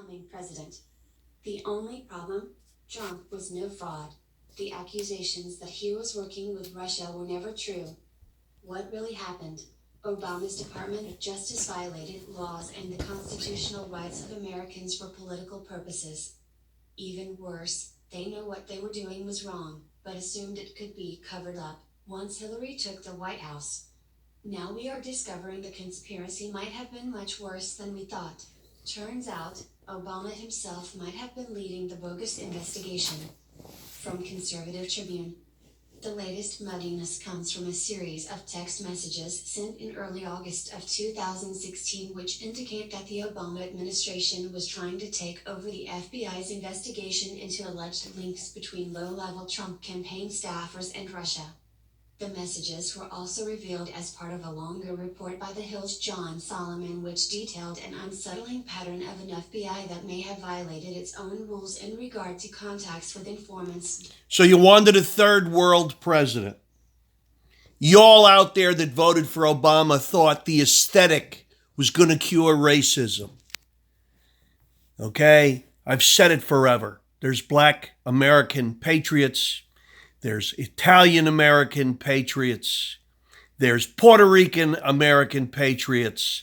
becoming president. The only problem? Trump was no fraud. The accusations that he was working with Russia were never true. What really happened? Obama's Department of Justice violated laws and the constitutional rights of Americans for political purposes. Even worse, they know what they were doing was wrong, but assumed it could be covered up once Hillary took the White House. Now we are discovering the conspiracy might have been much worse than we thought. Turns out, Obama himself might have been leading the bogus investigation. From Conservative Tribune. The latest muddiness comes from a series of text messages sent in early August of 2016 which indicate that the Obama administration was trying to take over the FBI's investigation into alleged links between low-level Trump campaign staffers and Russia. The messages were also revealed as part of a longer report by The Hill's John Solomon which detailed an unsettling pattern of an FBI that may have violated its own rules in regard to contacts with informants. So you wanted a third world president. Y'all out there that voted for Obama thought the aesthetic was going to cure racism. Okay? I've said it forever. There's Black American patriots. There's Italian-American patriots. There's Puerto Rican-American patriots.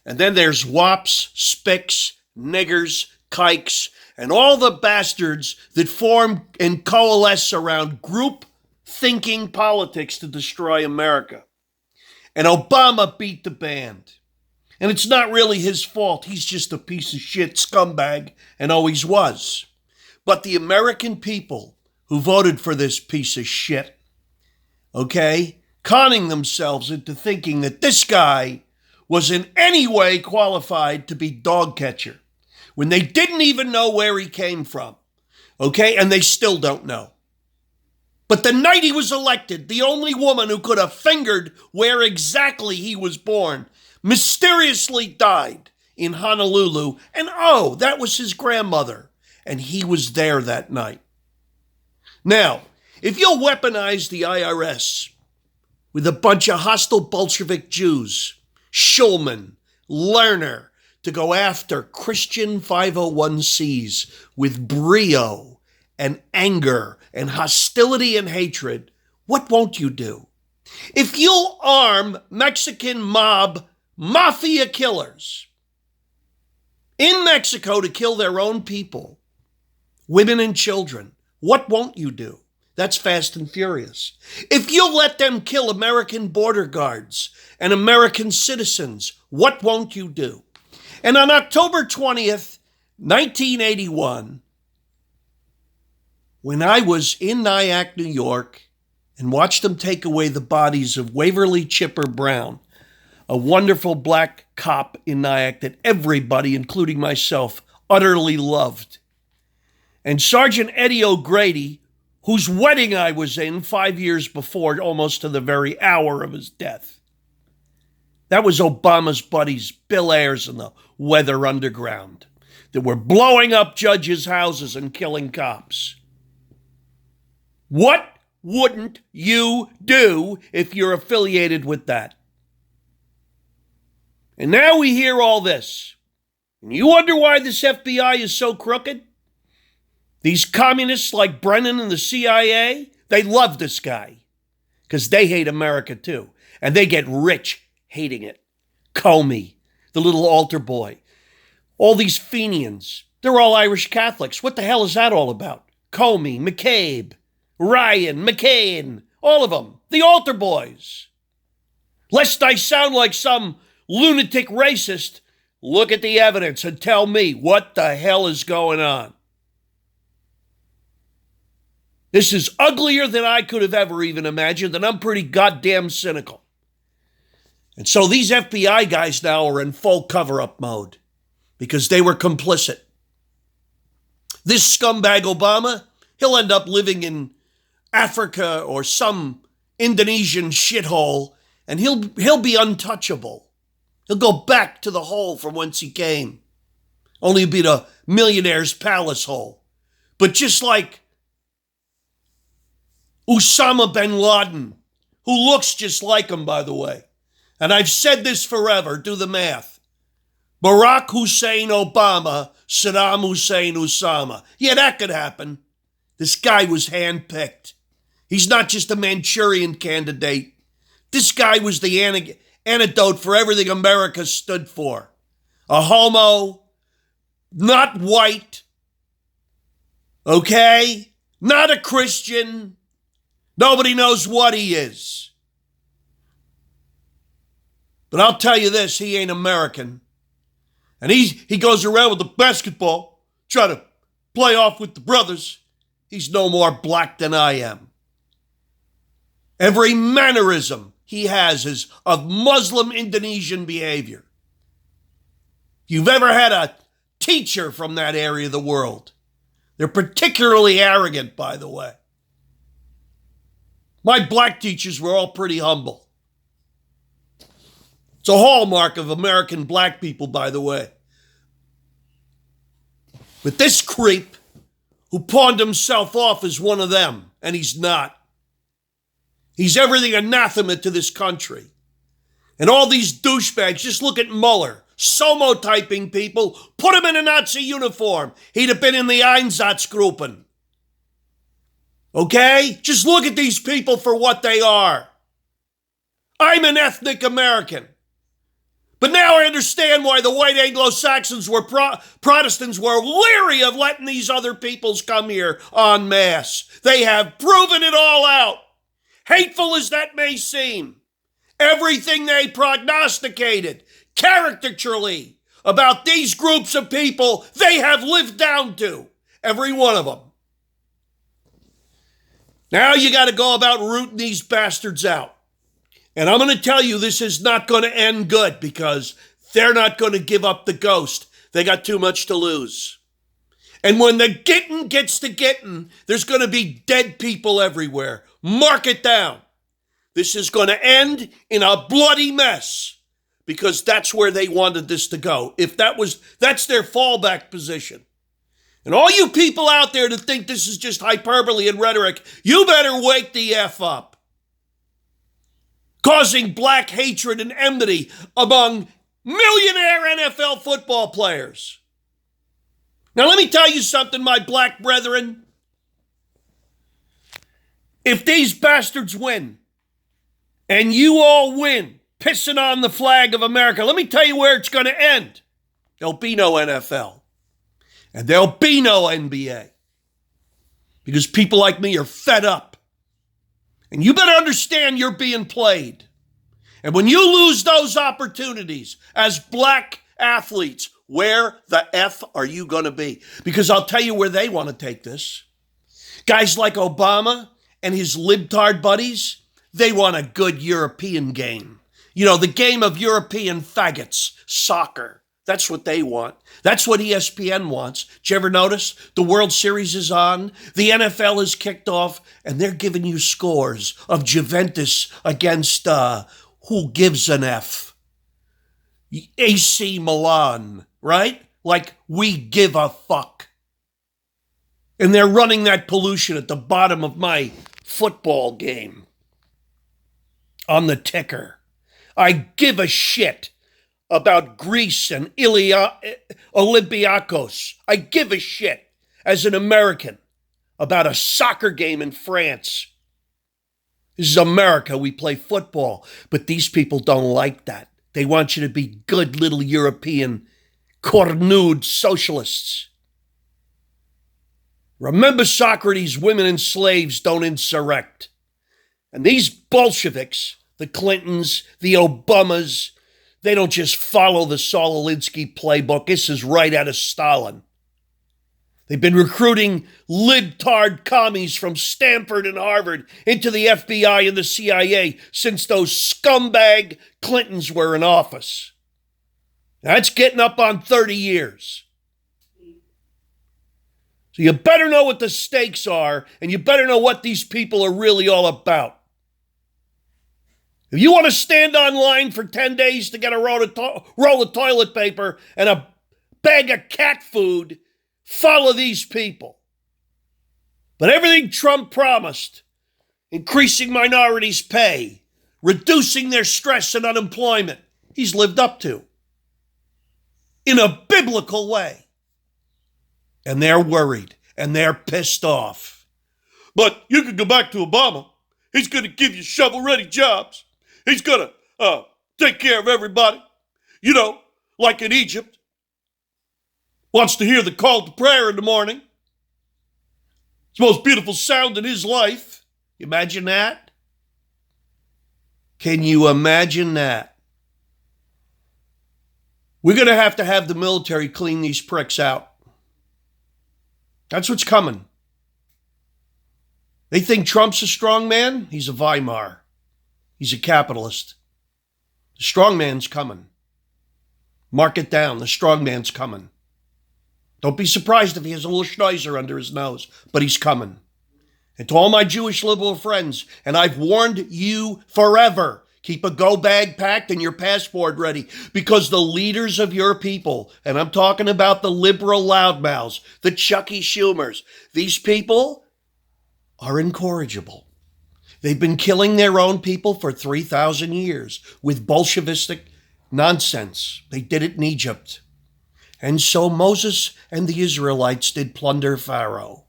And then there's wops, spics, niggers, kikes, and all the bastards that form and coalesce around group-thinking politics to destroy America. And Obama beat the band. And it's not really his fault. He's just a piece of shit scumbag and always was. But the American people who voted for this piece of shit, okay, conning themselves into thinking that this guy was in any way qualified to be dog catcher when they didn't even know where he came from, okay, and they still don't know. But the night he was elected, the only woman who could have fingered where exactly he was born mysteriously died in Honolulu, and oh, that was his grandmother, and he was there that night. Now, if you'll weaponize the IRS with a bunch of hostile Bolshevik Jews, Schulman, Lerner, to go after Christian 501c with brio and anger and hostility and hatred, what won't you do? If you'll arm Mexican mob mafia killers in Mexico to kill their own people, women and children, what won't you do? That's Fast and Furious. If you'll let them kill American border guards and American citizens, what won't you do? And on October 20th, 1981, when I was in Nyack, New York, and watched them take away the bodies of Waverly Chipper Brown, a wonderful black cop in Nyack that everybody, including myself, utterly loved, and Sergeant Eddie O'Grady, whose wedding I was in 5 years before, almost to the very hour of his death. That was Obama's buddies, Bill Ayers and the Weather Underground, that were blowing up judges' houses and killing cops. What wouldn't you do if you're affiliated with that? And now we hear all this. And you wonder why this FBI is so crooked? These communists like Brennan and the CIA, they love this guy because they hate America too. And they get rich hating it. Commie, the little altar boy. All these Fenians, they're all Irish Catholics. What the hell is that all about? Commie, McCabe, Ryan, McCain, all of them. The altar boys. Lest I sound like some lunatic racist, look at the evidence and tell me what the hell is going on. This is uglier than I could have ever even imagined, and I'm pretty goddamn cynical. And so these FBI guys now are in full cover-up mode because they were complicit. This scumbag Obama, he'll end up living in Africa or some Indonesian shithole, and he'll be untouchable. He'll go back to the hole from whence he came. Only be the millionaire's palace hole. But just like Osama bin Laden, who looks just like him, by the way. And I've said this forever, do the math. Barack Hussein Obama Saddam Hussein Osama. Yeah, that could happen. This guy was handpicked. He's not just a Manchurian candidate. This guy was the antidote for everything America stood for. A homo, not white, okay? Not a Christian. Nobody knows what he is. But I'll tell you this, he ain't American. And he goes around with the basketball, trying to play off with the brothers. He's no more black than I am. Every mannerism he has is of Muslim Indonesian behavior. If you've ever had a teacher from that area of the world, they're particularly arrogant, by the way. My black teachers were all pretty humble. It's a hallmark of American black people, by the way. But this creep who pawned himself off as one of them, and he's not. He's everything anathema to this country. And all these douchebags, just look at Mueller, somo-typing people, put him in a Nazi uniform. He'd have been in the Einsatzgruppen. Okay? Just look at these people for what they are. I'm an ethnic American. But now I understand why the white Anglo-Saxons were Protestants were leery of letting these other peoples come here en masse. They have proven it all out. Hateful as that may seem, everything they prognosticated caricaturely about these groups of people, they have lived down to, every one of them. Now you got to go about rooting these bastards out. And I'm going to tell you, this is not going to end good because they're not going to give up the ghost. They got too much to lose. And when the getting gets to getting, there's going to be dead people everywhere. Mark it down. This is going to end in a bloody mess because that's where they wanted this to go. That's their fallback position. And all you people out there that think this is just hyperbole and rhetoric, you better wake the F up. Causing black hatred and enmity among millionaire NFL football players. Now let me tell you something, my black brethren. If these bastards win, and you all win, pissing on the flag of America, let me tell you where it's going to end. There'll be no NFL. And there'll be no NBA. Because people like me are fed up. And you better understand you're being played. And when you lose those opportunities as black athletes, where the F are you going to be? Because I'll tell you where they want to take this. Guys like Obama and his libtard buddies, they want a good European game. You know, the game of European faggots, soccer. That's what they want. That's what ESPN wants. Did you ever notice? The World Series is on. The NFL is kicked off. And they're giving you scores of Juventus against, who gives an F? AC Milan, right? Like, we give a fuck. And they're running that pollution at the bottom of my football game. On the ticker. I give a shit about Greece and Olympiacos. I give a shit as an American about a soccer game in France. This is America. We play football. But these people don't like that. They want you to be good little European cornude socialists. Remember Socrates, women and slaves don't insurrect. And these Bolsheviks, the Clintons, the Obamas, they don't just follow the Saul Alinsky playbook. This is right out of Stalin. They've been recruiting libtard commies from Stanford and Harvard into the FBI and the CIA since those scumbag Clintons were in office. That's getting up on 30 years. So you better know what the stakes are, and you better know what these people are really all about. If you want to stand online for 10 days to get a roll of toilet paper and a bag of cat food, follow these people. But everything Trump promised, increasing minorities' pay, reducing their stress and unemployment, he's lived up to. In a biblical way. And they're worried and they're pissed off. But you can go back to Obama. He's going to give you shovel-ready jobs. He's going to take care of everybody. You know, like in Egypt. Wants to hear the call to prayer in the morning. It's the most beautiful sound in his life. Imagine that? Can you imagine that? We're going to have the military clean these pricks out. That's what's coming. They think Trump's a strong man. He's a Weimar. He's a capitalist. The strong man's coming. Mark it down. The strong man's coming. Don't be surprised if he has a little schnauzer under his nose, but he's coming. And to all my Jewish liberal friends, and I've warned you forever, keep a go bag packed and your passport ready, because the leaders of your people, and I'm talking about the liberal loudmouths, the Chucky Schumers, these people are incorrigible. They've been killing their own people for 3,000 years with Bolshevistic nonsense. They did it in Egypt. And so Moses and the Israelites did plunder Pharaoh.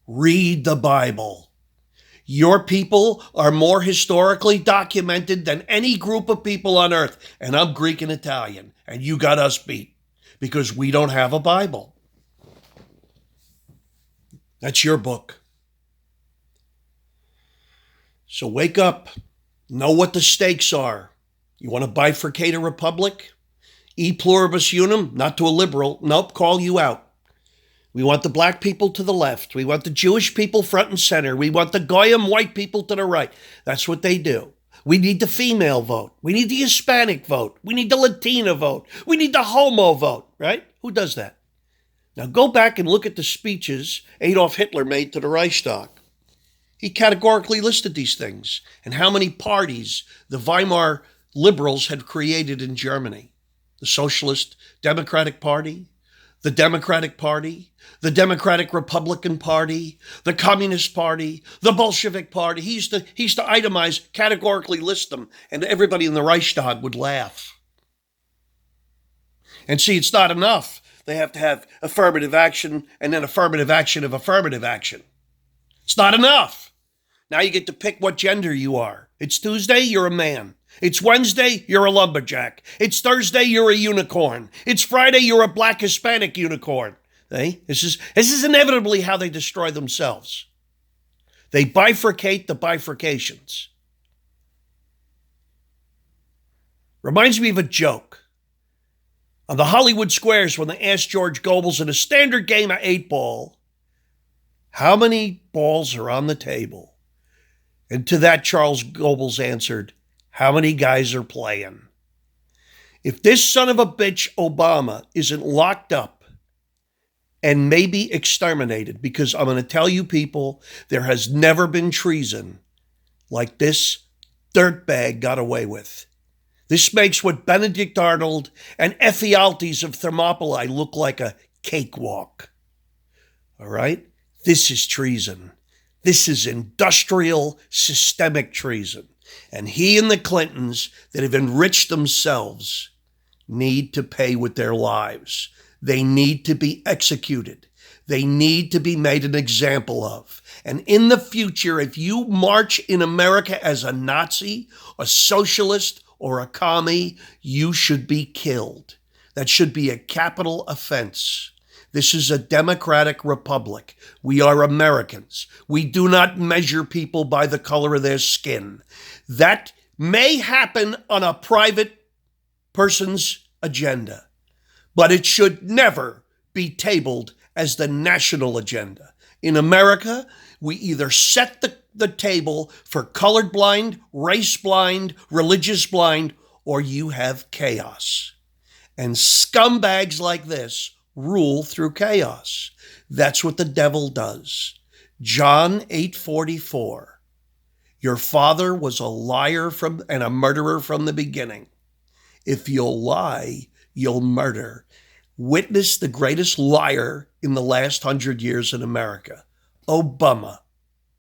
Read the Bible. Your people are more historically documented than any group of people on earth. And I'm Greek and Italian. And you got us beat because we don't have a Bible. That's your book. So wake up. Know what the stakes are. You want to bifurcate a republic? E pluribus unum, not to a liberal. Nope, call you out. We want the black people to the left. We want the Jewish people front and center. We want the Goyim white people to the right. That's what they do. We need the female vote. We need the Hispanic vote. We need the Latina vote. We need the homo vote, right? Who does that? Now go back and look at the speeches Adolf Hitler made to the Reichstag. He categorically listed these things and how many parties the Weimar liberals had created in Germany. The Socialist Democratic Party, the Democratic Party, the Democratic Republican Party, the Communist Party, the Bolshevik Party. He used to itemize, categorically list them, and everybody in the Reichstag would laugh. And see, it's not enough. They have to have affirmative action and then affirmative action of affirmative action. It's not enough. Now you get to pick what gender you are. It's Tuesday, you're a man. It's Wednesday, you're a lumberjack. It's Thursday, you're a unicorn. It's Friday, you're a black Hispanic unicorn. This is inevitably how they destroy themselves. They bifurcate the bifurcations. Reminds me of a joke. On the Hollywood Squares, when they asked George Goebbels in a standard game of 8-ball, how many balls are on the table? And to that, Charles Goebbels answered, how many guys are playing? If this son of a bitch Obama isn't locked up and maybe exterminated, because I'm going to tell you people, there has never been treason like this dirtbag got away with. This makes what Benedict Arnold and Ephialtes of Thermopylae look like a cakewalk. All right? This is treason. This is industrial, systemic treason. And he and the Clintons that have enriched themselves need to pay with their lives. They need to be executed. They need to be made an example of. And in the future, if you march in America as a Nazi, a socialist, or a commie, you should be killed. That should be a capital offense. This is a democratic republic. We are Americans. We do not measure people by the color of their skin. That may happen on a private person's agenda, but it should never be tabled as the national agenda. In America, we either set the table for colored blind, race blind, religious blind, or you have chaos. And scumbags like this rule through chaos. That's what the devil does. John 8:44. Your father was a liar and a murderer from the beginning. If you'll lie, you'll murder. Witness the greatest liar in the last 100 years in America, Obama.